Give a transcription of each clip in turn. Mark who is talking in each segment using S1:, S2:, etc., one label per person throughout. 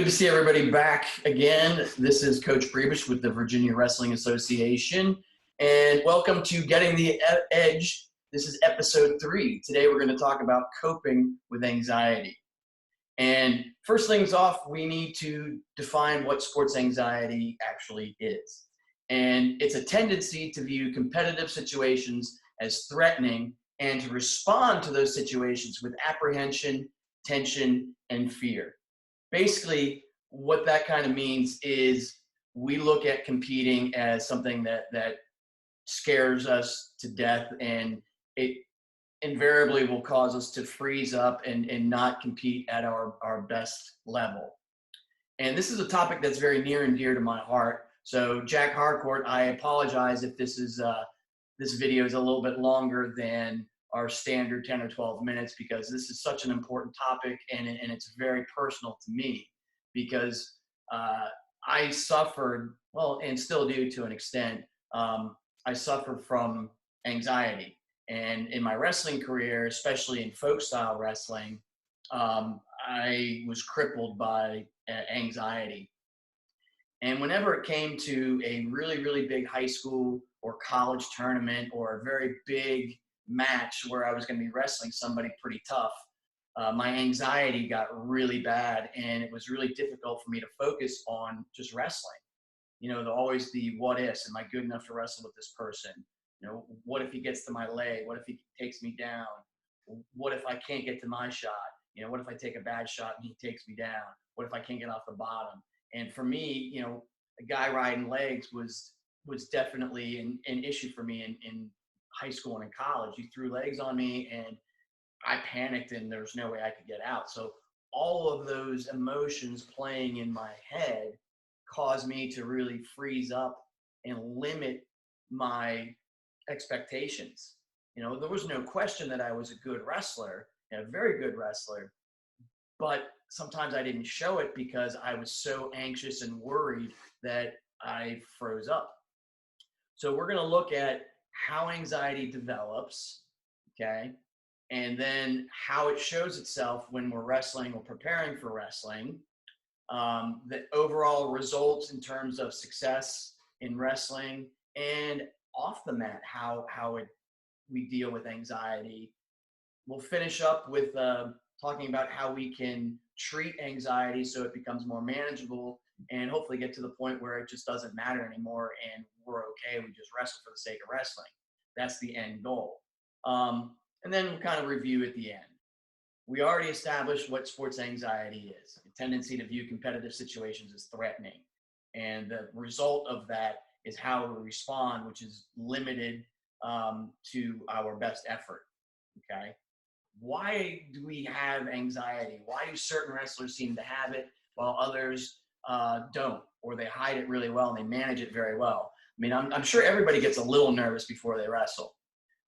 S1: Good to see everybody back again. This is Coach Prebish with the Virginia Wrestling Association, and welcome to Getting the Edge. This is episode 3. Today we're going to talk about coping with anxiety. And first things off, we need to define what sports anxiety actually is. And it's a tendency to view competitive situations as threatening and to respond to those situations with apprehension, tension, and fear. Basically, what that kind of means is we look at competing as something that scares us to death, and it invariably will cause us to freeze up and not compete at our best level. And this is a topic that's very near and dear to my heart. So Jack Harcourt, I apologize if this video is a little bit longer than our standard 10 or 12 minutes, because this is such an important topic, and it's very personal to me, because I suffered, well, and still do to an extent, I suffered from anxiety. And in my wrestling career, especially in folk style wrestling, I was crippled by anxiety. And whenever it came to a really, really big high school or college tournament or a very big match where I was going to be wrestling somebody pretty tough, my anxiety got really bad, and it was really difficult for me to focus on just wrestling. You know, always the what ifs. Am I good enough to wrestle with this person? You know, what if he gets to my leg? What if he takes me down? What if I can't get to my shot? You know, what if I take a bad shot and he takes me down? What if I can't get off the bottom? And for me, you know, a guy riding legs was definitely an issue for me in high school and in college. You threw legs on me and I panicked, and there was no way I could get out. So all of those emotions playing in my head caused me to really freeze up and limit my expectations. You know, there was no question that I was a good wrestler, and a very good wrestler, but sometimes I didn't show it because I was so anxious and worried that I froze up. So we're going to look at how anxiety develops, okay, and then how it shows itself when we're wrestling or preparing for wrestling, the overall results in terms of success in wrestling, and off the mat, how we deal with anxiety. We'll finish up with talking about how we can treat anxiety so it becomes more manageable, and hopefully get to the point where it just doesn't matter anymore and we're okay. We just wrestle for the sake of wrestling. That's the end goal. And then we'll kind of review at the end. We already established what sports anxiety is: a tendency to view competitive situations as threatening. And the result of that is how we respond, which is limited to our best effort, okay? Why do we have anxiety? Why do certain wrestlers seem to have it while others don't, or they hide it really well and they manage it very well? I mean, I'm sure everybody gets a little nervous before they wrestle.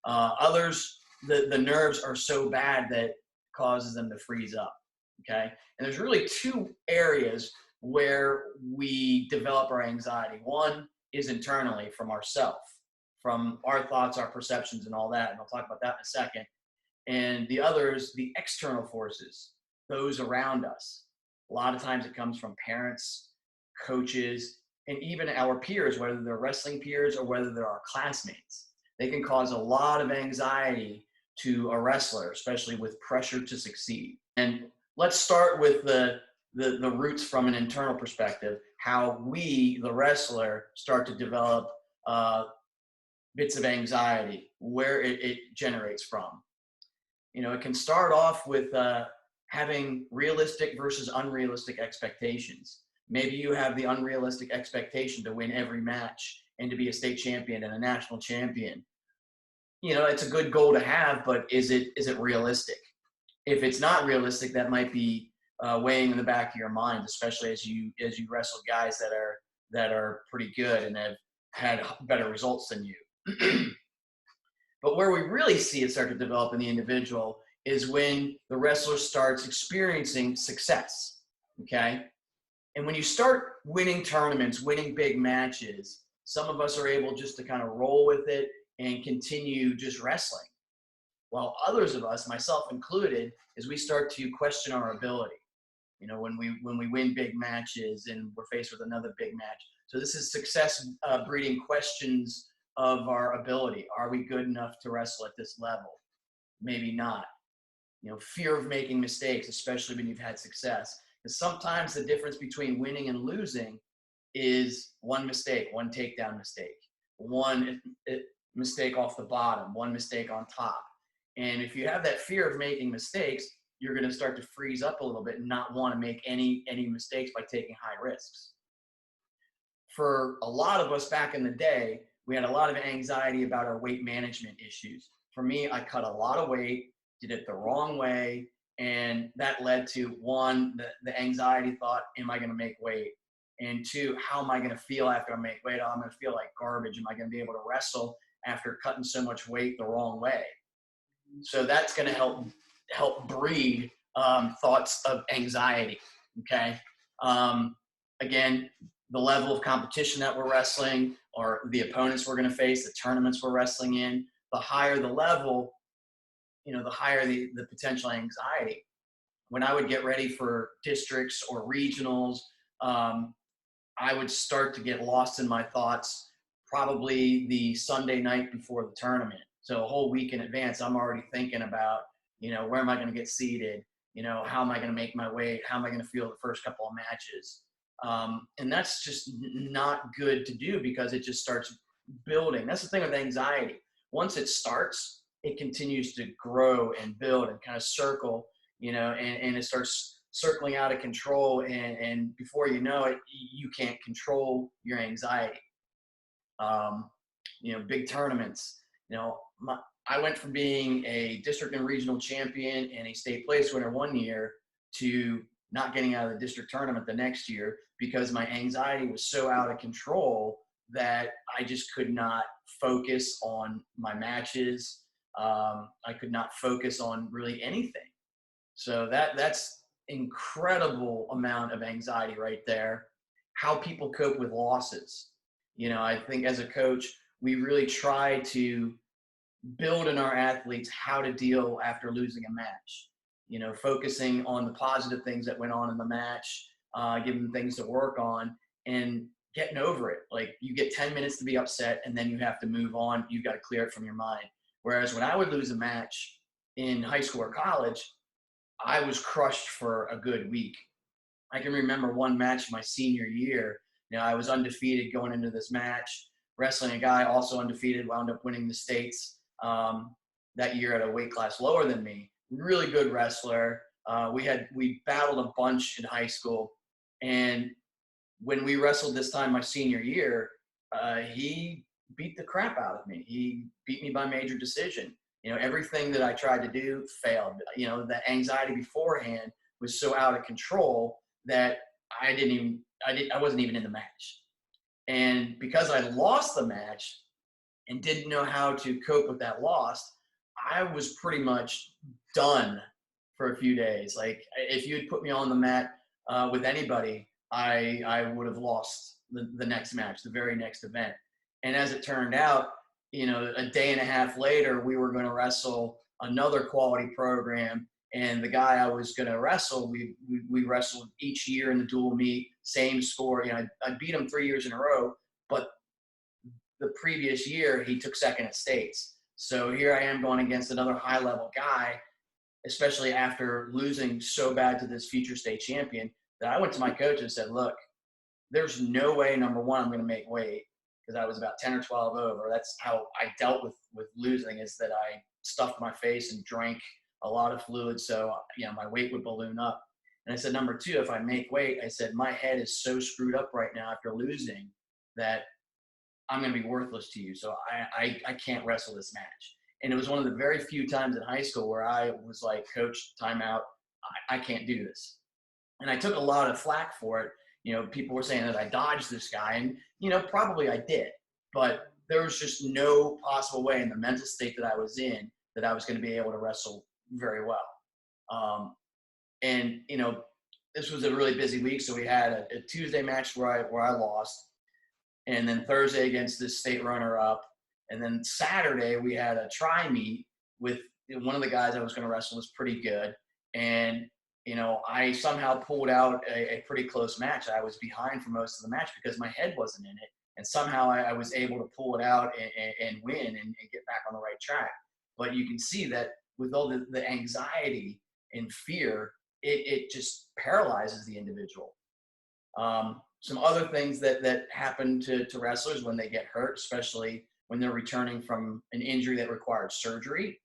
S1: Others, the nerves are so bad that it causes them to freeze up, okay? And there's really 2 areas where we develop our anxiety. One is internally, from ourself, from our thoughts, our perceptions, and all that, and I'll talk about that in a second. And the other is the external forces, those around us. A lot of times it comes from parents, coaches, and even our peers, whether they're wrestling peers or whether they're our classmates. They can cause a lot of anxiety to a wrestler, especially with pressure to succeed. And let's start with the roots from an internal perspective, how we, the wrestler, start to develop bits of anxiety, where it generates from. You know, it can start off with having realistic versus unrealistic expectations. Maybe you have the unrealistic expectation to win every match and to be a state champion and a national champion. You know, it's a good goal to have, but is it realistic? If it's not realistic, that might be weighing in the back of your mind, especially as you wrestle guys that are pretty good and have had better results than you. But where we really see it start to develop in the individual is when the wrestler starts experiencing success, okay? And when you start winning tournaments, winning big matches, some of us are able just to kind of roll with it and continue just wrestling. While others of us, myself included, is we start to question our ability. when we win big matches and we're faced with another big match. So this is success breeding questions of our ability. Are we good enough to wrestle at this level? Maybe not. Fear of making mistakes, especially when you've had success. Because sometimes the difference between winning and losing is one mistake, one takedown mistake, one mistake off the bottom, one mistake on top. And if you have that fear of making mistakes, you're going to start to freeze up a little bit and not want to make any mistakes by taking high risks. For a lot of us back in the day, we had a lot of anxiety about our weight management issues. For me, I cut a lot of weight, did it the wrong way, and that led to, one, the anxiety thought, am I going to make weight? And two, how am I going to feel after I make weight? Oh, I'm going to feel like garbage. Am I going to be able to wrestle after cutting so much weight the wrong way? So that's going to help breed thoughts of anxiety. Okay. Again, the level of competition that we're wrestling, or the opponents we're going to face, the tournaments we're wrestling in, the higher the level, the higher the potential anxiety. When I would get ready for districts or regionals, I would start to get lost in my thoughts probably the Sunday night before the tournament. So a whole week in advance, I'm already thinking about, where am I going to get seated? How am I going to make my weight? How am I going to feel the first couple of matches? And that's just not good to do, because it just starts building. That's the thing with anxiety. Once it starts, it continues to grow and build and kind of circle, and it starts circling out of control. And before you know it, you can't control your anxiety. Big tournaments, I went from being a district and regional champion and a state place winner one year to not getting out of the district tournament the next year, because my anxiety was so out of control that I just could not focus on my matches. I could not focus on really anything. So that's incredible amount of anxiety right there. How people cope with losses. I think as a coach, we really try to build in our athletes how to deal after losing a match. Focusing on the positive things that went on in the match, giving them things to work on, and getting over it. Like, you get 10 minutes to be upset, and then you have to move on. You got to clear it from your mind. Whereas when I would lose a match in high school or college, I was crushed for a good week. I can remember one match my senior year. I was undefeated going into this match, wrestling a guy also undefeated, wound up winning the states that year at a weight class lower than me. Really good wrestler. We battled a bunch in high school, and when we wrestled this time my senior year, he beat the crap out of me. He beat me by major decision. Everything that I tried to do failed. The anxiety beforehand was so out of control that I wasn't even in the match. And because I lost the match and didn't know how to cope with that loss, I was pretty much done for a few days. Like, if you had put me on the mat with anybody, I would have lost the next match, the very next event. And as it turned out, a day and a half later, we were going to wrestle another quality program. And the guy I was going to wrestle, we wrestled each year in the dual meet, same score. I beat him 3 years in a row, but the previous year he took second at states. So here I am going against another high level guy, especially after losing so bad to this future state champion, that I went to my coach and said, look, there's no way, number one, I'm going to make weight, because I was about 10 or 12 over. That's how I dealt with losing, is that I stuffed my face and drank a lot of fluid, so my weight would balloon up. And I said, number two, if I make weight, I said, my head is so screwed up right now after losing that I'm going to be worthless to you. So I can't wrestle this match. And it was one of the very few times in high school where I was like, coach, timeout. I can't do this. And I took a lot of flack for it. People were saying that I dodged this guy, and probably I did, but there was just no possible way in the mental state that I was in that I was going to be able to wrestle very well. And this was a really busy week. So we had a Tuesday match where I lost, and then Thursday against this state runner up. And then Saturday we had a try meet with one of the guys I was going to wrestle was pretty good. And I somehow pulled out a pretty close match. I was behind for most of the match because my head wasn't in it. And somehow I was able to pull it out and win and get back on the right track. But you can see that with all the anxiety and fear, it just paralyzes the individual. Some other things that happen to wrestlers when they get hurt, especially when they're returning from an injury that required surgery,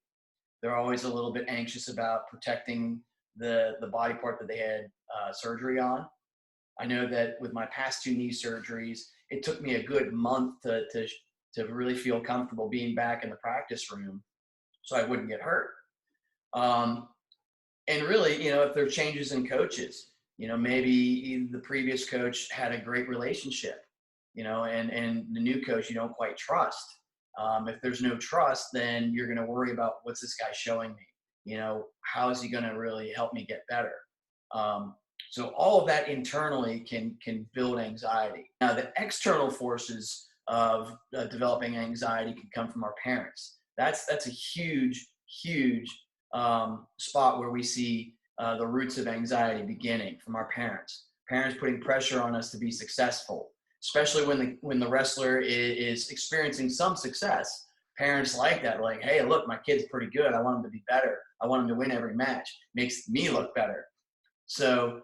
S1: they're always a little bit anxious about protecting the body part that they had surgery on. I know that with my past 2 knee surgeries, it took me a good month to really feel comfortable being back in the practice room so I wouldn't get hurt. And really, if there are changes in coaches, maybe the previous coach had a great relationship, and the new coach you don't quite trust. If there's no trust, then you're going to worry about what's this guy showing me? How is he going to really help me get better? So all of that internally can build anxiety. Now, the external forces of developing anxiety can come from our parents. That's a huge spot where we see the roots of anxiety beginning from our parents. Parents putting pressure on us to be successful, especially when the wrestler is experiencing some success. Parents like that, like, hey, look, my kid's pretty good. I want him to be better. I want him to win every match. Makes me look better. So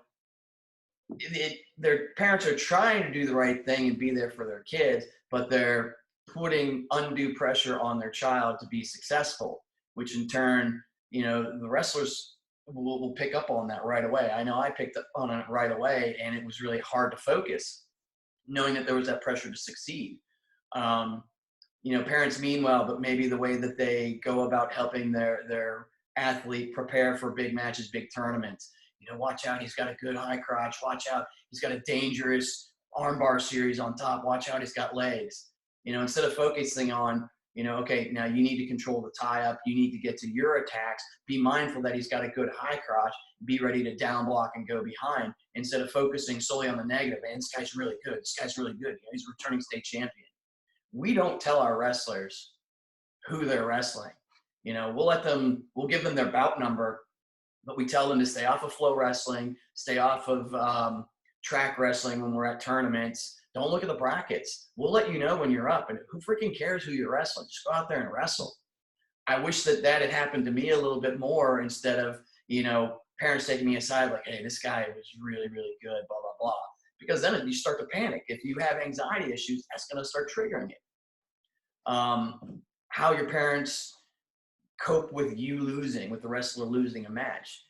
S1: their parents are trying to do the right thing and be there for their kids, but they're putting undue pressure on their child to be successful, which in turn, the wrestlers will pick up on that right away. I know I picked up on it right away, and it was really hard to focus, knowing that there was that pressure to succeed. Parents mean well, but maybe the way that they go about helping their athlete prepare for big matches, big tournaments. Watch out, he's got a good high crotch. Watch out, he's got a dangerous armbar series on top. Watch out, he's got legs. Instead of focusing on, okay, now you need to control the tie-up. You need to get to your attacks. Be mindful that he's got a good high crotch. Be ready to down block and go behind, instead of focusing solely on the negative. Man, this guy's really good. This guy's really good. He's a returning state champion. We don't tell our wrestlers who they're wrestling. We'll give them their bout number, but we tell them to stay off of flow wrestling, stay off of track wrestling when we're at tournaments. Don't look at the brackets. We'll let you know when you're up, and who freaking cares who you're wrestling? Just go out there and wrestle. I wish that had happened to me a little bit more, instead of, parents taking me aside like, hey, this guy was really, really good, blah, blah, blah. Because then you start to panic. If you have anxiety issues, that's going to start triggering it. How your parents cope with you losing, with the wrestler losing a match.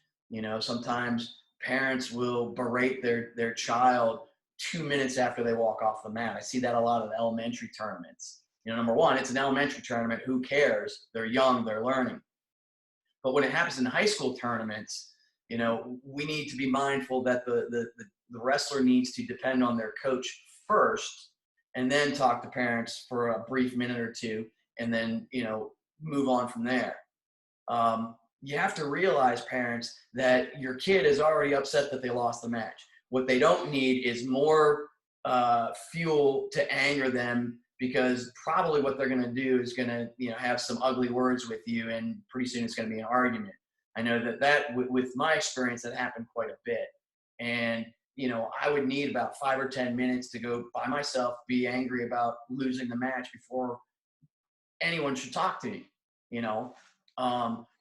S1: Sometimes parents will berate their child 2 minutes after they walk off the mat. I see that a lot of elementary tournaments. Number one, it's an elementary tournament. Who cares? They're young, they're learning. But when it happens in high school tournaments, we need to be mindful that the wrestler needs to depend on their coach first, and then talk to parents for a brief minute or two, and then, move on from there. You have to realize, parents, that your kid is already upset that they lost the match. What they don't need is more fuel to anger them, because probably what they're going to do is going to, have some ugly words with you, and pretty soon it's going to be an argument. I know that with my experience, that happened quite a bit. And, I would need about 5 or 10 minutes to go by myself, be angry about losing the match before anyone should talk to me,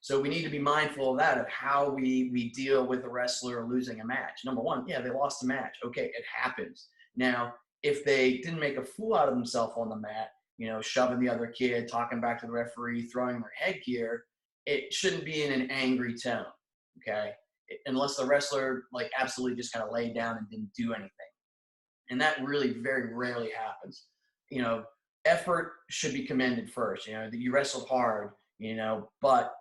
S1: So we need to be mindful of that, of how we deal with a wrestler losing a match. Number one, yeah, they lost the match. Okay, it happens. Now, if they didn't make a fool out of themselves on the mat, shoving the other kid, talking back to the referee, throwing their headgear, it shouldn't be in an angry tone, okay? Unless the wrestler absolutely just kind of laid down and didn't do anything. And that really very rarely happens. Effort should be commended first. That you wrestled hard, but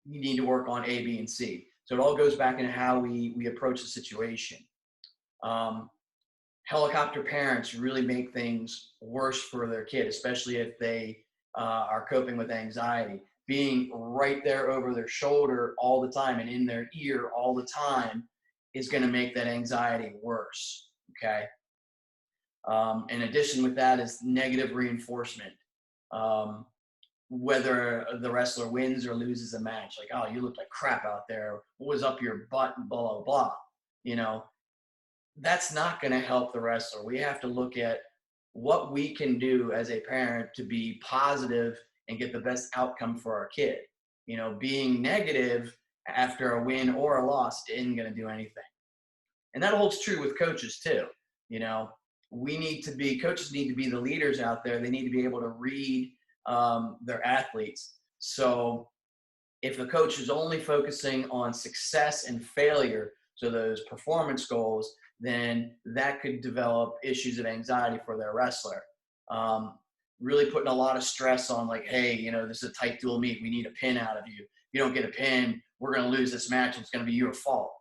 S1: you need to work on A, B, and C. So it all goes back into how we approach the situation. Helicopter parents really make things worse for their kid, especially if they are coping with anxiety. Being right there over their shoulder all the time and in their ear all the time is going to make that anxiety worse, okay? In addition with that is negative reinforcement. whether the wrestler wins or loses a match. Like, oh, you look like crap out there. What was up your butt? And blah, blah, blah. You know, that's not going to help the wrestler. We have to look at what we can do as a parent to be positive and get the best outcome for our kid. You know, being negative after a win or a loss isn't going to do anything. And that holds true with coaches too. You know, coaches need to be the leaders out there. They need to be able to read their athletes. So if the coach is only focusing on success and failure, so those performance goals, then that could develop issues of anxiety for their wrestler. Really putting a lot of stress on, like, hey, you know, this is a tight dual meet. We need a pin out of you. If you don't get a pin, we're going to lose this match. It's going to be your fault.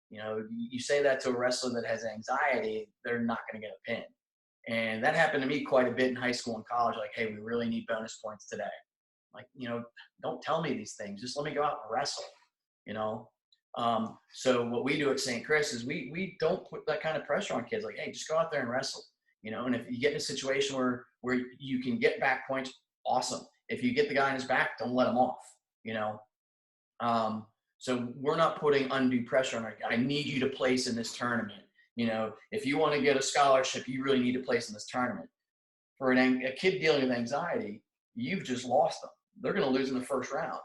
S1: You know, you say that to a wrestler that has anxiety, they're not going to get a pin. And that happened to me quite a bit in high school and college. Like, hey, we really need bonus points today. Like, you know, don't tell me these things. Just let me go out and wrestle, you know? So what we do at St. Chris is we don't put that kind of pressure on kids. Like, hey, just go out there and wrestle, you know? And if you get in a situation where you can get back points, awesome. If you get the guy on his back, don't let him off, you know? So we're not putting undue pressure on our guy. I need you to place in this tournament. You know, if you want to get a scholarship, you really need to place in this tournament. For a kid dealing with anxiety, you've just lost them. They're going to lose in the first round.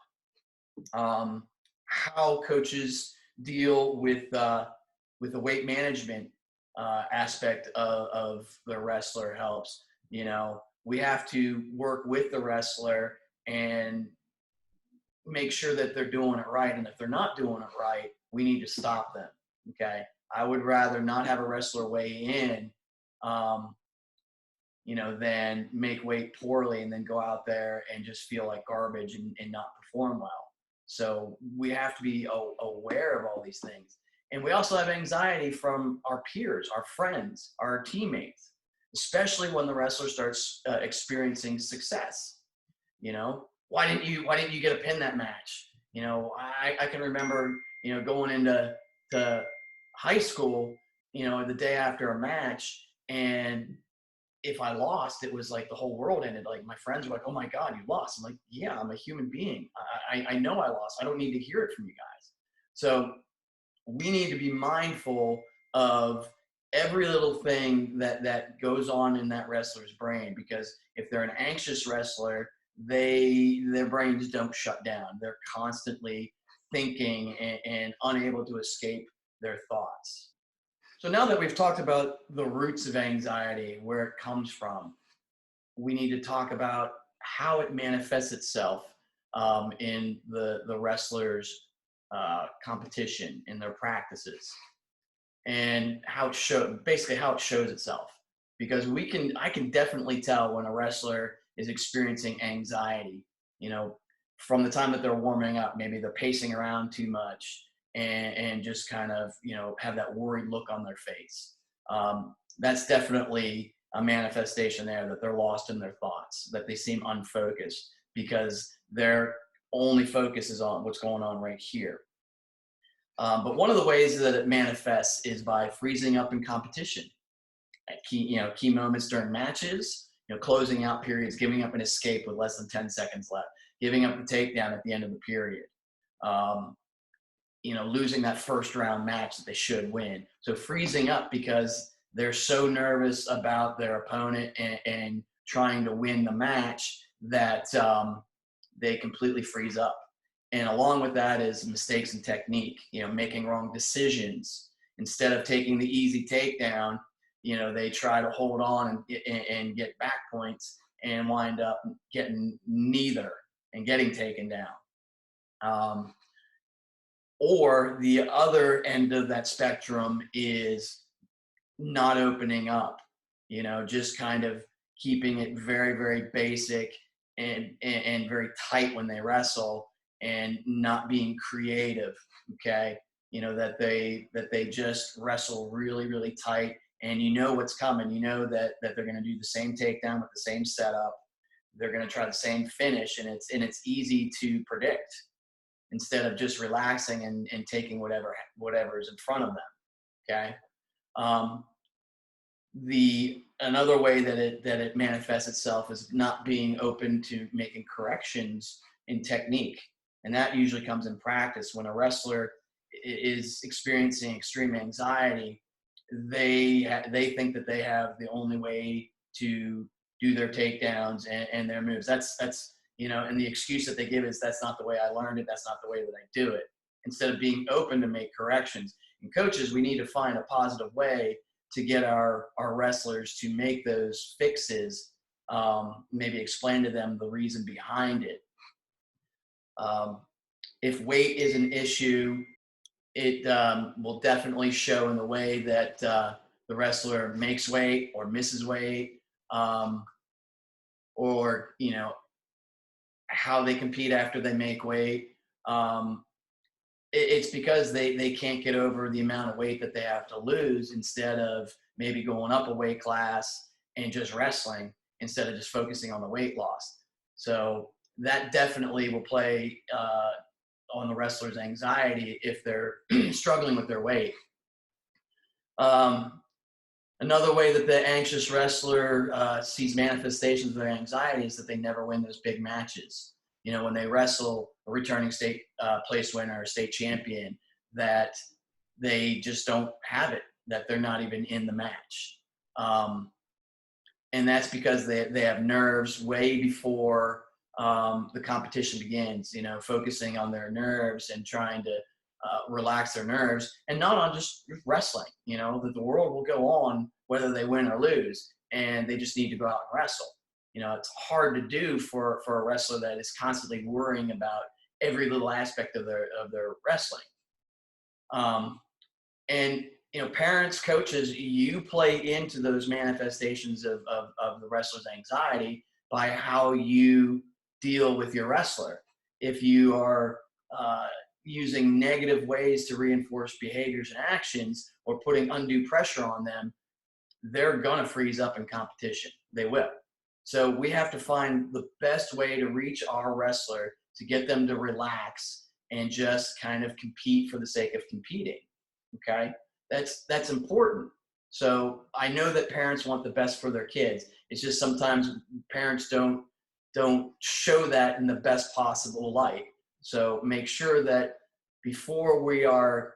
S1: How coaches deal with the weight management aspect of the wrestler helps. You know, we have to work with the wrestler and make sure that they're doing it right. And if they're not doing it right, we need to stop them. Okay. I would rather not have a wrestler weigh in, you know, than make weight poorly and then go out there and just feel like garbage and not perform well. So we have to be aware of all these things. And we also have anxiety from our peers, our friends, our teammates, especially when the wrestler starts experiencing success. You know, why didn't you get a pin that match? You know, I can remember, you know, going into high school, you know, the day after a match, and if I lost, it was like the whole world ended. Like, my friends were like, "Oh my God, you lost." I'm like, "Yeah, I'm a human being. I know I lost. I don't need to hear it from you guys." So we need to be mindful of every little thing that goes on in that wrestler's brain, because if they're an anxious wrestler, their brains don't shut down. They're constantly thinking and unable to escape their thoughts. So now that we've talked about the roots of anxiety, where it comes from, we need to talk about how it manifests itself in the wrestlers' competition, in their practices, and how it shows itself. Because I can definitely tell when a wrestler is experiencing anxiety, you know, from the time that they're warming up. Maybe they're pacing around too much and just kind of, you know, have that worried look on their face. That's definitely a manifestation there, that they're lost in their thoughts, that they seem unfocused because their only focus is on what's going on right here. But one of the ways that it manifests is by freezing up in competition at key moments during matches, you know, closing out periods, giving up an escape with less than 10 seconds left, giving up the takedown at the end of the period, you know, losing that first round match that they should win. So freezing up because they're so nervous about their opponent and trying to win the match that they completely freeze up. And along with that is mistakes in technique, you know, making wrong decisions. Instead of taking the easy takedown, you know, they try to hold on and get back points and wind up getting neither and getting taken down. Or the other end of that spectrum is not opening up, you know, just kind of keeping it very, very basic and very tight when they wrestle, and not being creative. Okay. You know, that they just wrestle really, really tight, and you know what's coming. You know that they're going to do the same takedown with the same setup. They're going to try the same finish, and it's easy to predict, instead of just relaxing and taking whatever is in front of them. Okay. The another way that it manifests itself is not being open to making corrections in technique. And that usually comes in practice. When a wrestler is experiencing extreme anxiety, they think that they have the only way to do their takedowns and their moves. That's and the excuse that they give is, that's not the way I learned it. That's not the way that I do it. Instead of being open to make corrections. And coaches, we need to find a positive way to get our wrestlers to make those fixes, maybe explain to them the reason behind it. If weight is an issue, it will definitely show in the way that the wrestler makes weight or misses weight, or how they compete after they make weight. It's because they can't get over the amount of weight that they have to lose, instead of maybe going up a weight class and just wrestling, instead of just focusing on the weight loss. So that definitely will play on the wrestler's anxiety if they're struggling with their weight. Another way that the anxious wrestler sees manifestations of their anxiety is that they never win those big matches. When they wrestle a returning state place winner or state champion, that they just don't have it, that they're not even in the match. And that's because they have nerves way before the competition begins, focusing on their nerves and trying to relax their nerves, and not on just wrestling, that the world will go on whether they win or lose, and they just need to go out and wrestle. It's hard to do for a wrestler that is constantly worrying about every little aspect of their wrestling. And parents, coaches, you play into those manifestations of the wrestler's anxiety by how you deal with your wrestler. If you are using negative ways to reinforce behaviors and actions, or putting undue pressure on them, they're going to freeze up in competition. They will. So we have to find the best way to reach our wrestler to get them to relax and just kind of compete for the sake of competing. Okay? That's important. So I know that parents want the best for their kids. It's just sometimes parents don't show that in the best possible light. So make sure that before we are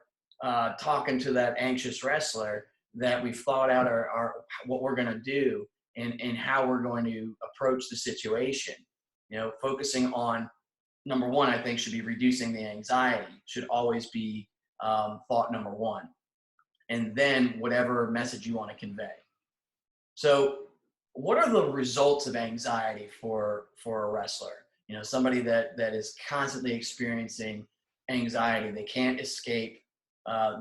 S1: talking to that anxious wrestler, that we've thought out our what we're going to do and how we're going to approach the situation. Focusing on, number one, I think, should be reducing the anxiety. Should always be thought number one. And then whatever message you want to convey. So what are the results of anxiety for a wrestler? Somebody that is constantly experiencing anxiety. They can't escape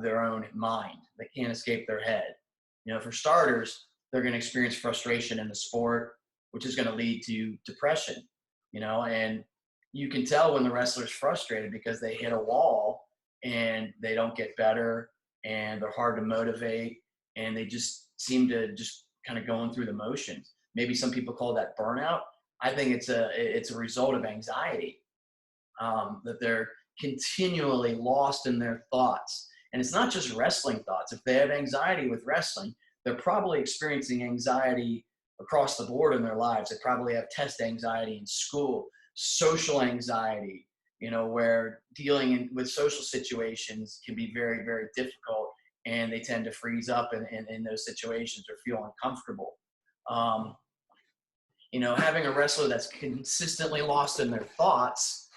S1: their own mind. They can't escape their head. For starters, they're going to experience frustration in the sport, which is going to lead to depression. And you can tell when the wrestler's frustrated because they hit a wall and they don't get better, and they're hard to motivate, and they just seem to just kind of going through the motions. Maybe some people call that burnout. I think it's a result of anxiety, that they're continually lost in their thoughts. And it's not just wrestling thoughts. If they have anxiety with wrestling, they're probably experiencing anxiety across the board in their lives. They probably have test anxiety in school, social anxiety, where dealing with social situations can be very, very difficult, and they tend to freeze up in those situations or feel uncomfortable. Having a wrestler that's consistently lost in their thoughts,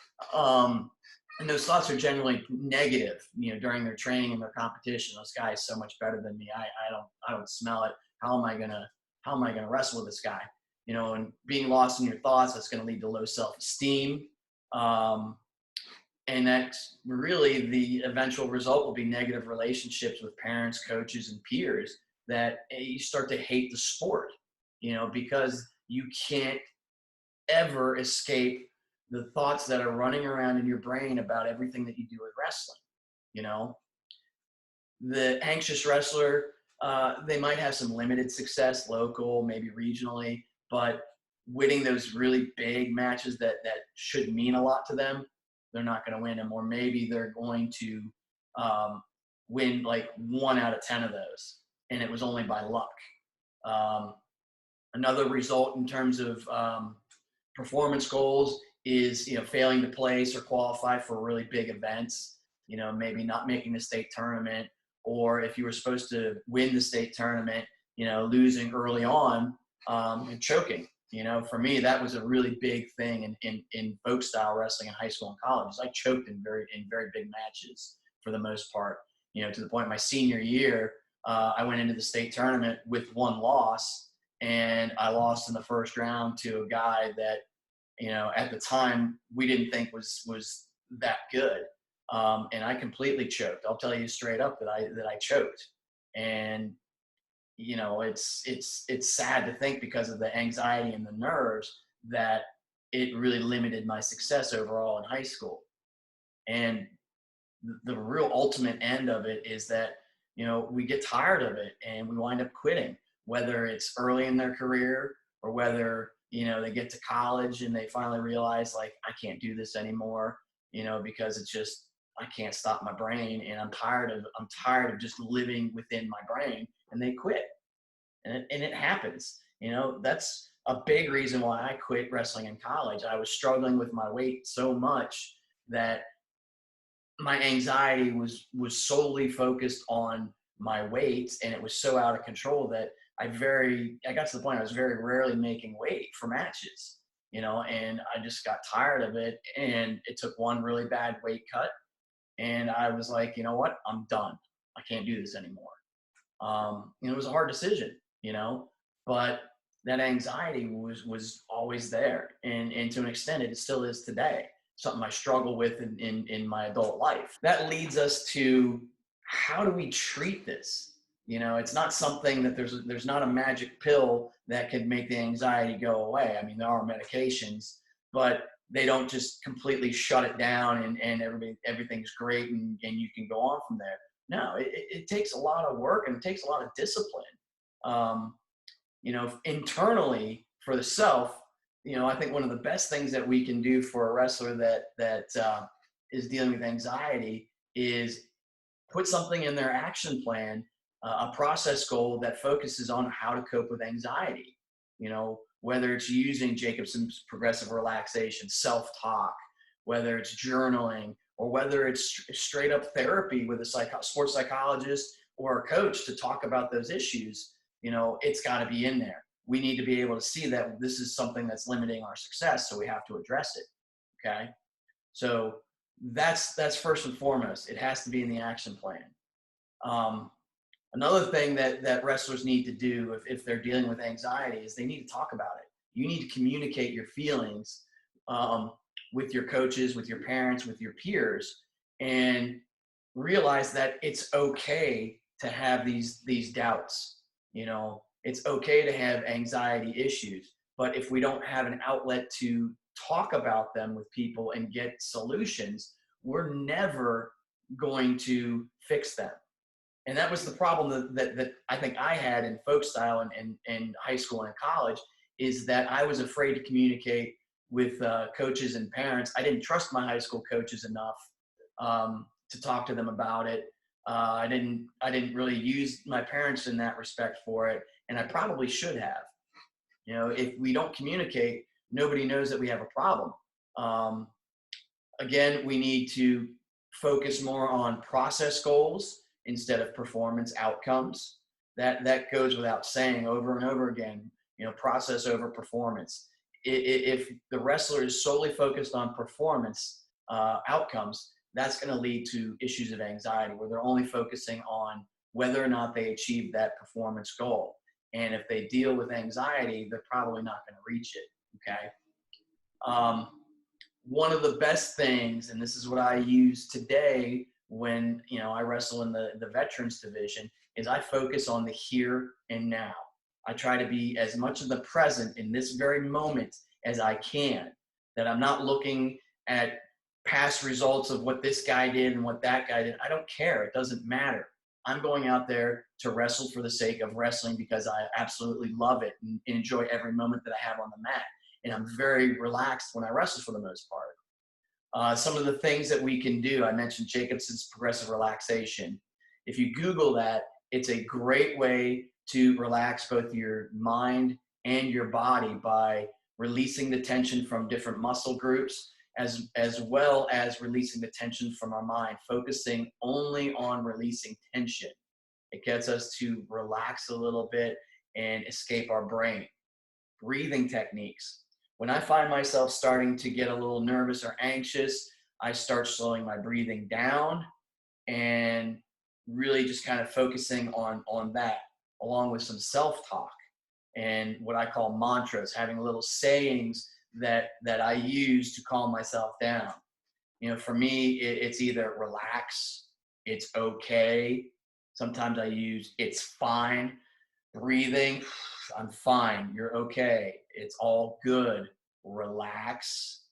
S1: and those thoughts are generally negative, during their training and their competition. This guy is so much better than me. I don't smell it. How am I gonna wrestle with this guy? And being lost in your thoughts, that's going to lead to low self-esteem. And that's really the eventual result will be negative relationships with parents, coaches, and peers, that you start to hate the sport, because you can't ever escape the thoughts that are running around in your brain about everything that you do with wrestling. The anxious wrestler, they might have some limited success, local, maybe regionally, but winning those really big matches that should mean a lot to them, they're not going to win them. Or maybe they're going to win like 1 out of 10 of those, and it was only by luck. Another result in terms of performance goals is, failing to place or qualify for really big events, maybe not making the state tournament, or if you were supposed to win the state tournament, losing early on, and choking. For me, that was a really big thing in folk style wrestling in high school and college. I choked in very big matches for the most part, to the point my senior year, I went into the state tournament with one loss, and I lost in the first round to a guy that, at the time we didn't think was that good. And I completely choked. I'll tell you straight up that I choked. And, it's sad to think, because of the anxiety and the nerves, that it really limited my success overall in high school. And the real ultimate end of it is that, we get tired of it and we wind up quitting, whether it's early in their career or whether, they get to college and they finally realize, like, I can't do this anymore, because it's just, I can't stop my brain, and I'm tired of just living within my brain, and they quit. And it happens. That's a big reason why I quit wrestling in college. I was struggling with my weight so much that my anxiety was solely focused on my weight, and it was so out of control that I got to the point I was very rarely making weight for matches, and I just got tired of it, and it took one really bad weight cut, and I was like, you know what, I'm done. I can't do this anymore. It was a hard decision, but that anxiety was always there, and to an extent it still is today. Something I struggle with in my adult life. That leads us to, how do we treat this? It's not something that there's not a magic pill that can make the anxiety go away. I mean, there are medications, but they don't just completely shut it down and everything's great and you can go on from there. No, it takes a lot of work, and it takes a lot of discipline. Internally for the self, I think one of the best things that we can do for a wrestler that is dealing with anxiety is put something in their action plan, a process goal that focuses on how to cope with anxiety. Whether it's using Jacobson's progressive relaxation, self-talk, whether it's journaling, or whether it's straight up therapy with a sports psychologist or a coach to talk about those issues. It's got to be in there. We need to be able to see that this is something that's limiting our success, so we have to address it. Okay, so that's first and foremost. It has to be in the action plan. Another thing that wrestlers need to do if they're dealing with anxiety is they need to talk about it. You need to communicate your feelings with your coaches, with your parents, with your peers, and realize that it's okay to have these doubts. It's okay to have anxiety issues, but if we don't have an outlet to talk about them with people and get solutions, we're never going to fix them. And that was the problem that I think I had in folk style and in high school and college, is that I was afraid to communicate with coaches and parents. I didn't trust my high school coaches enough to talk to them about it. I didn't really use my parents in that respect for it, and I probably should have. If we don't communicate, nobody knows that we have a problem. Again, we need to focus more on process goals instead of performance outcomes. That goes without saying over and over again. Process over performance. If the wrestler is solely focused on performance outcomes, that's going to lead to issues of anxiety, where they're only focusing on whether or not they achieve that performance goal. And if they deal with anxiety, they're probably not going to reach it. Okay. One of the best things, and this is what I use today when I wrestle in the veterans division, is I focus on the here and now. I try to be as much of the present in this very moment as I can, that I'm not looking at past results of what this guy did and what that guy did. I don't care. It doesn't matter. I'm going out there to wrestle for the sake of wrestling, because I absolutely love it and enjoy every moment that I have on the mat. And I'm very relaxed when I wrestle for the most part. Some of the things that we can do, I mentioned Jacobson's progressive relaxation. If you Google that, it's a great way to relax both your mind and your body by releasing the tension from different muscle groups, as well as releasing the tension from our mind, focusing only on releasing tension. It gets us to relax a little bit and escape our brain. Breathing techniques. When I find myself starting to get a little nervous or anxious, I start slowing my breathing down and really just kind of focusing on that, along with some self-talk and what I call mantras, having little sayings that I use to calm myself down. For me, it's either relax, it's okay. Sometimes I use it's fine. Breathing, I'm fine, you're okay, it's all good. Relax,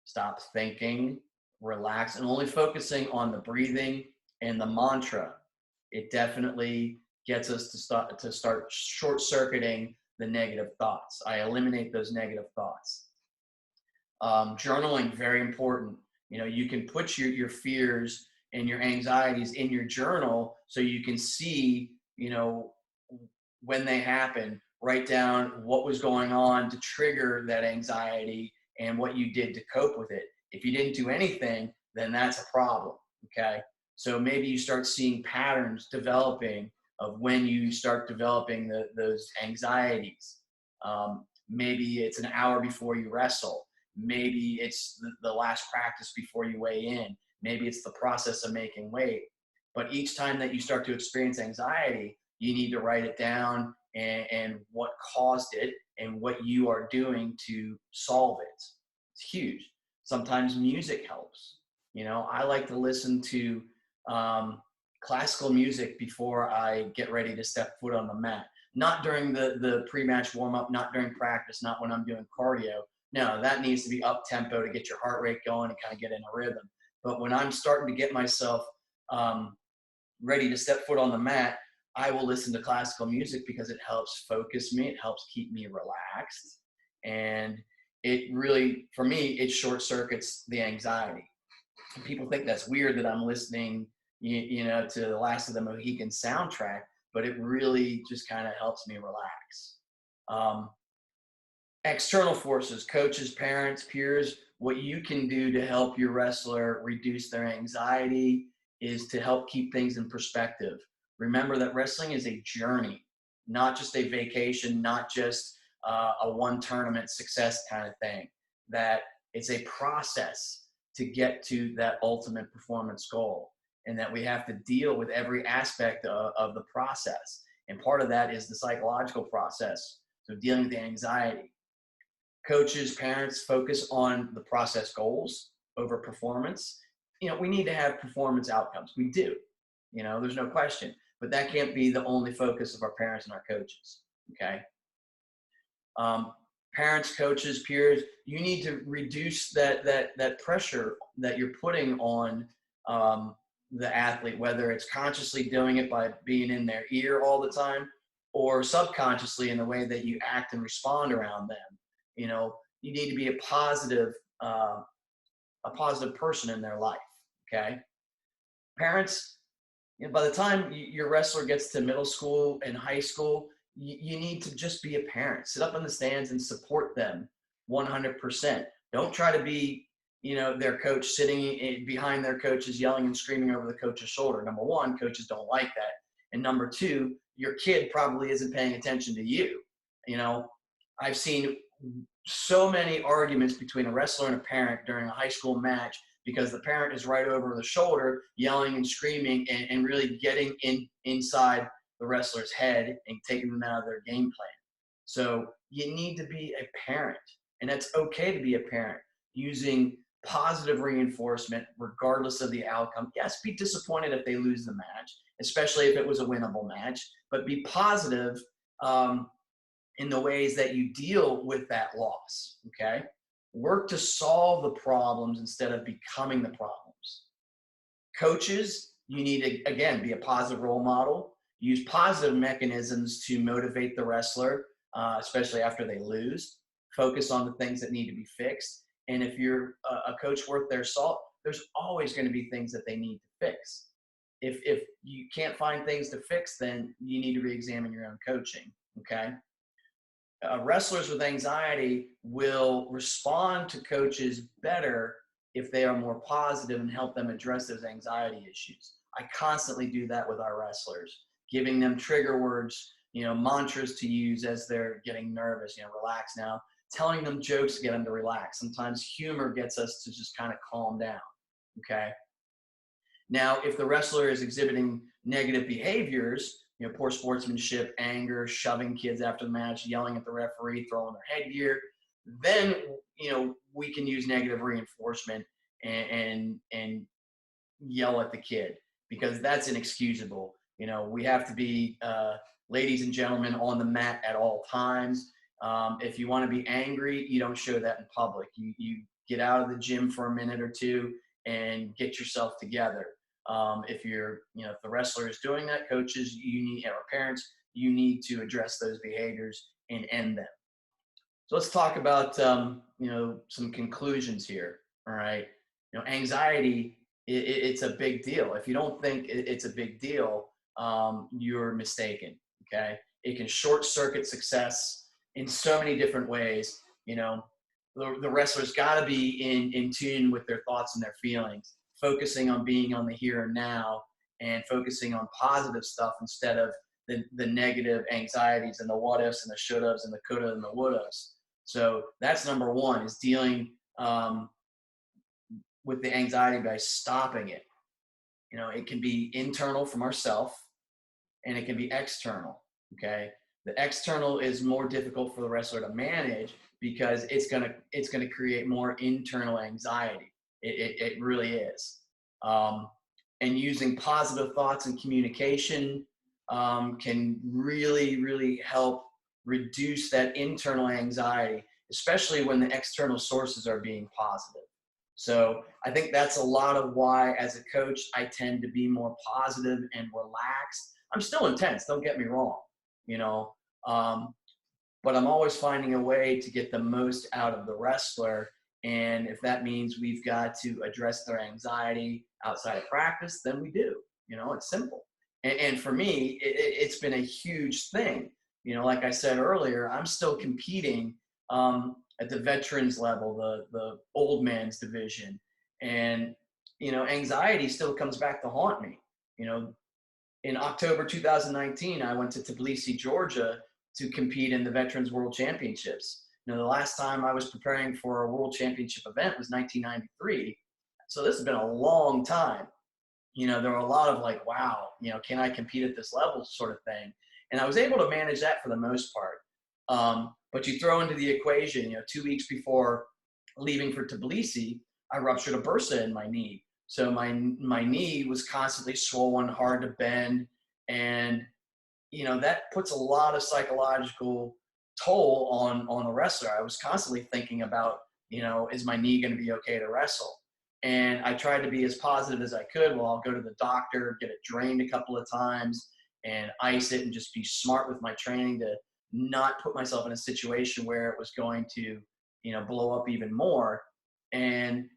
S1: stop thinking, relax, and only focusing on the breathing and the mantra. It definitely gets us to start short-circuiting the negative thoughts. I eliminate those negative thoughts. Journaling, very important. You can put your fears and your anxieties in your journal so you can see, when they happen, write down what was going on to trigger that anxiety and what you did to cope with it. If you didn't do anything, then that's a problem, okay? So maybe you start seeing patterns developing of when you start developing those anxieties. Maybe it's an hour before you wrestle. Maybe it's the last practice before you weigh in. Maybe it's the process of making weight. But each time that you start to experience anxiety, you need to write it down and what caused it and what you are doing to solve it. It's huge. Sometimes music helps. I like to listen to classical music before I get ready to step foot on the mat. Not during the pre-match warm-up, not during practice, not when I'm doing cardio. No, that needs to be up-tempo to get your heart rate going and kind of get in a rhythm. But when I'm starting to get myself ready to step foot on the mat, I will listen to classical music because it helps focus me. It helps keep me relaxed. And it really, for me, it short circuits the anxiety. And people think that's weird that I'm listening, to the Last of the Mohican soundtrack, but it really just kind of helps me relax. External forces, coaches, parents, peers, what you can do to help your wrestler reduce their anxiety is to help keep things in perspective. Remember that wrestling is a journey, not just a vacation, not just a one tournament success kind of thing. That it's a process to get to that ultimate performance goal, and that we have to deal with every aspect of the process. And part of that is the psychological process, so dealing with the anxiety. Coaches, parents focus on the process goals over performance. We need to have performance outcomes. We do, there's no question. But that can't be the only focus of our parents and our coaches, okay? Parents, coaches, peers, you need to reduce that pressure that you're putting on the athlete, whether it's consciously doing it by being in their ear all the time or subconsciously in the way that you act and respond around them. You need to be a positive person in their life, okay? Parents, by the time your wrestler gets to middle school and high school, you need to just be a parent. Sit up in the stands and support them 100%. Don't try to be, their coach sitting behind their coaches, yelling and screaming over the coach's shoulder. Number one, coaches don't like that. And number two, your kid probably isn't paying attention to you. I've seen so many arguments between a wrestler and a parent during a high school match because the parent is right over the shoulder yelling and screaming and really getting inside the wrestler's head and taking them out of their game plan. So you need to be a parent, and that's okay to be a parent, using positive reinforcement regardless of the outcome. Yes, be disappointed if they lose the match, especially if it was a winnable match, but be positive in the ways that you deal with that loss, okay? Work to solve the problems instead of becoming the problems. Coaches, you need to, again, be a positive role model. Use positive mechanisms to motivate the wrestler, especially after they lose. Focus on the things that need to be fixed. And if you're a coach worth their salt, there's always going to be things that they need to fix. If you can't find things to fix, then you need to re-examine your own coaching, okay? wrestlers with anxiety will respond to coaches better if they are more positive and help them address those anxiety issues. I constantly do that with our wrestlers, giving them trigger words, mantras to use as they're getting nervous, relax now, telling them jokes to get them to relax. Sometimes humor gets us to just kind of calm down. Okay. Now, if the wrestler is exhibiting negative behaviors, poor sportsmanship, anger, shoving kids after the match, yelling at the referee, throwing their headgear, then we can use negative reinforcement and yell at the kid, because that's inexcusable. We have to be ladies and gentlemen on the mat at all times. If you want to be angry, you don't show that in public. You get out of the gym for a minute or two and get yourself together. If if the wrestler is doing that, coaches, or parents, you need to address those behaviors and end them. So let's talk about, some conclusions here. All right. Anxiety, it's a big deal. If you don't think it's a big deal, you're mistaken. Okay. It can short circuit success in so many different ways. The wrestler's got to be in tune with their thoughts and their feelings, focusing on being on the here and now and focusing on positive stuff instead of the negative anxieties and the what ifs and the should haves and the coulda and the would haves. So that's number one, is dealing with the anxiety by stopping it. It can be internal from ourselves and it can be external. Okay. The external is more difficult for the wrestler to manage because it's gonna create more internal anxiety. It really is. And using positive thoughts and communication can really, really help reduce that internal anxiety, especially when the external sources are being positive. So I think that's a lot of why, as a coach, I tend to be more positive and relaxed. I'm still intense, don't get me wrong, but I'm always finding a way to get the most out of the wrestler. And if that means we've got to address their anxiety outside of practice, then we do. It's simple. And for me, it's been a huge thing. Like I said earlier, I'm still competing at the veterans level, the old man's division. And, anxiety still comes back to haunt me. In October 2019, I went to Tbilisi, Georgia to compete in the Veterans World Championships. The last time I was preparing for a World Championship event was 1993. So this has been a long time. There were a lot of like, wow, can I compete at this level sort of thing. And I was able to manage that for the most part. But you throw into the equation, 2 weeks before leaving for Tbilisi, I ruptured a bursa in my knee. So my knee was constantly swollen, hard to bend. And, that puts a lot of psychological toll on the wrestler. I was constantly thinking about, is my knee going to be okay to wrestle? And I tried to be as positive as I could. Well, I'll go to the doctor, get it drained a couple of times and ice it and just be smart with my training to not put myself in a situation where it was going to, blow up even more. And,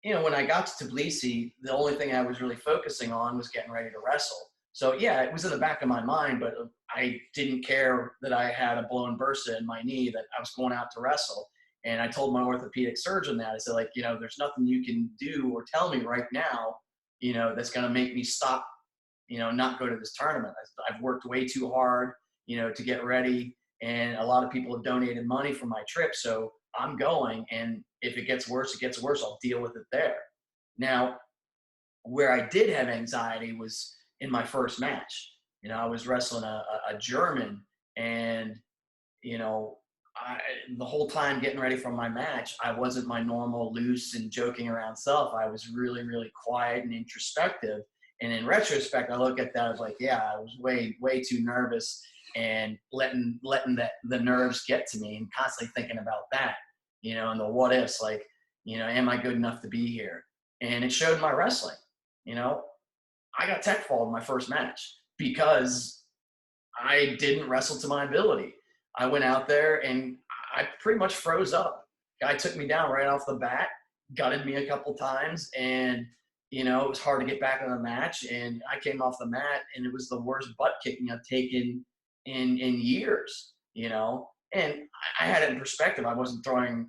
S1: when I got to Tbilisi, the only thing I was really focusing on was getting ready to wrestle. So yeah, it was in the back of my mind, but I didn't care that I had a blown bursa in my knee, that I was going out to wrestle. And I told my orthopedic surgeon that. I said, there's nothing you can do or tell me right now, that's going to make me stop, not go to this tournament. I've worked way too hard, to get ready. And a lot of people have donated money for my trip. So I'm going. And if it gets worse, it gets worse. I'll deal with it there. Now, where I did have anxiety was in my first match. I was wrestling a German, and, the whole time getting ready for my match, I wasn't my normal loose and joking around self. I was really, really quiet and introspective. And in retrospect, I look at that, I was like, yeah, I was way, way too nervous and letting the nerves get to me and constantly thinking about that, and the what ifs, am I good enough to be here? And it showed my wrestling. I got tech falled in my first match because I didn't wrestle to my ability. I went out there and I pretty much froze up. Guy took me down right off the bat, gutted me a couple times, and it was hard to get back in the match. And I came off the mat, and it was the worst butt kicking I've taken in years. And I had it in perspective. I wasn't throwing,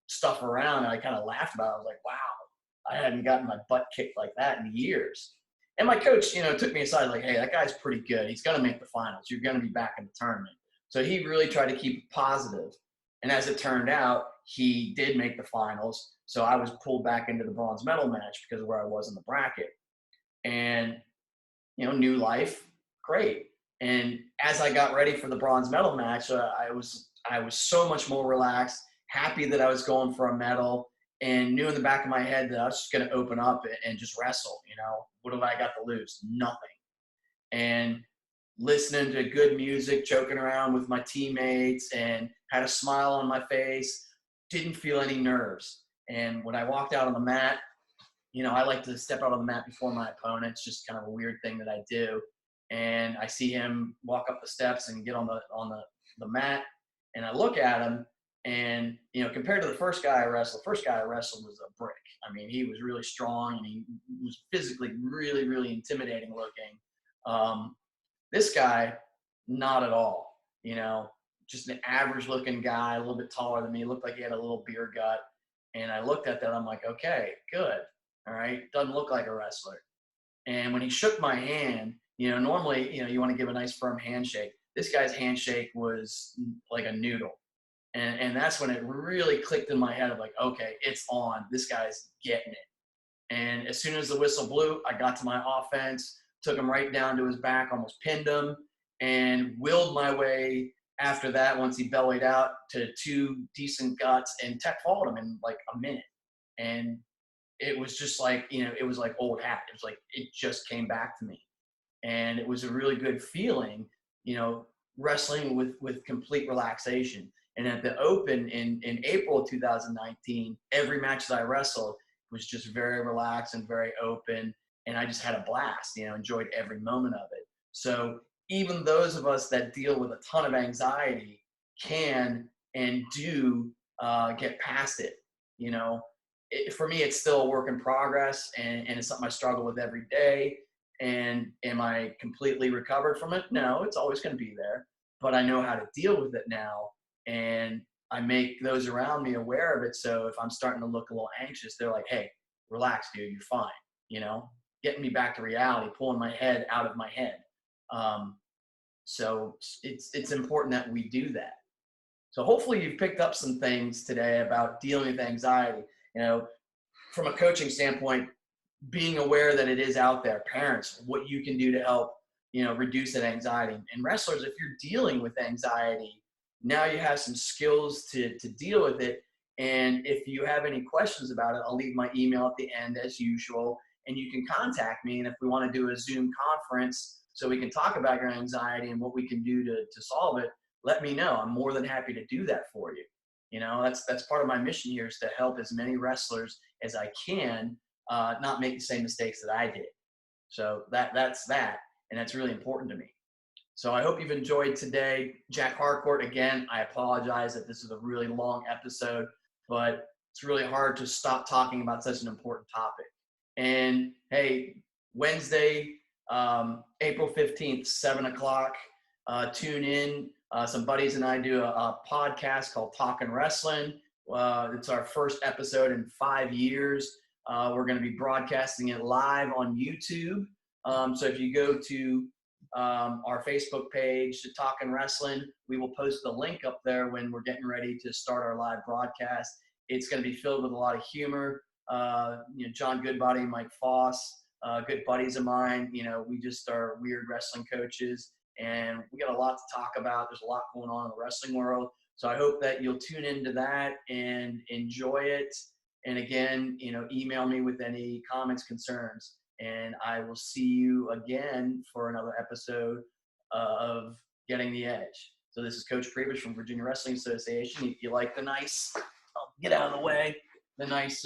S1: stuff around. I kind of laughed about it. I was like, wow, I hadn't gotten my butt kicked like that in years. And my coach, took me aside like, hey, that guy's pretty good. He's going to make the finals. You're going to be back in the tournament. So he really tried to keep it positive. And as it turned out, he did make the finals. So I was pulled back into the bronze medal match because of where I was in the bracket. And, new life, great. And as I got ready for the bronze medal match, I was so much more relaxed, happy that I was going for a medal, and knew in the back of my head that I was just going to open up and just wrestle. What have I got to lose? Nothing. And listening to good music, joking around with my teammates, and had a smile on my face, didn't feel any nerves. And when I walked out on the mat, I like to step out on the mat before my opponent. It's just kind of a weird thing that I do. And I see him walk up the steps and get on the mat, and I look at him, and compared to the first guy I wrestled was a brick. I mean, he was really strong, and he was physically really, really intimidating looking. This guy, not at all. Just an average looking guy, a little bit taller than me. Looked like he had a little beer gut. And I looked at that, I'm like, okay, good. All right, doesn't look like a wrestler. And when he shook my hand, normally, you want to give a nice firm handshake. This guy's handshake was like a noodle. And that's when it really clicked in my head of like, okay, it's on. This guy's getting it. And as soon as the whistle blew, I got to my offense, took him right down to his back, almost pinned him, and willed my way after that, once he bellied out, to 2 decent guts, and tech followed him in like a minute. And it was just like, it was like old hat. It was like, it just came back to me. And it was a really good feeling, wrestling with complete relaxation. And at the Open in April of 2019, every match that I wrestled was just very relaxed and very open. And I just had a blast, enjoyed every moment of it. So even those of us that deal with a ton of anxiety can and do get past it. For me, it's still a work in progress, and it's something I struggle with every day. And am I completely recovered from it? No, it's always going to be there, but I know how to deal with it now. And I make those around me aware of it. So if I'm starting to look a little anxious, they're like, hey, relax, dude, you're fine. Getting me back to reality, pulling my head out of my head. So it's important that we do that. So hopefully you've picked up some things today about dealing with anxiety. From a coaching standpoint, being aware that it is out there, parents, what you can do to help, reduce that anxiety. And wrestlers, if you're dealing with anxiety, now you have some skills to deal with it. And if you have any questions about it, I'll leave my email at the end as usual, and you can contact me. And if we want to do a Zoom conference so we can talk about your anxiety and what we can do to solve it, let me know. I'm more than happy to do that for you. That's part of my mission here, is to help as many wrestlers as I can not make the same mistakes that I did. So that's that. And that's really important to me. So I hope you've enjoyed today. Jack Harcourt, again, I apologize that this is a really long episode, but it's really hard to stop talking about such an important topic. And hey, Wednesday, April 15th, 7 o'clock, tune in. Some buddies and I do a podcast called Talkin' Wrestling. It's our first episode in 5 years. We're going to be broadcasting it live on YouTube. So if you go to our Facebook page, Talkin' Wrestling, we will post the link up there when we're getting ready to start our live broadcast. It's going to be filled with a lot of humor. John Goodbody, Mike Foss, good buddies of mine. We just are weird wrestling coaches, and we got a lot to talk about. There's a lot going on in the wrestling world. So I hope that you'll tune into that and enjoy it. And again, email me with any comments, concerns, and I will see you again for another episode of Getting the Edge. So this is Coach Prebish from Virginia Wrestling Association. If you like the nice, get out of the way, the nice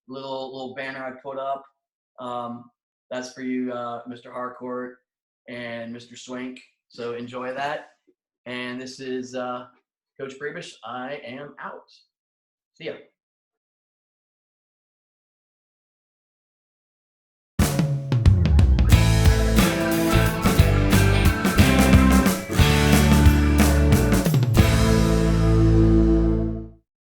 S1: little banner I put up, that's for you, Mr. Harcourt and Mr. Swink. So enjoy that. And this is Coach Prebish. I am out. See ya.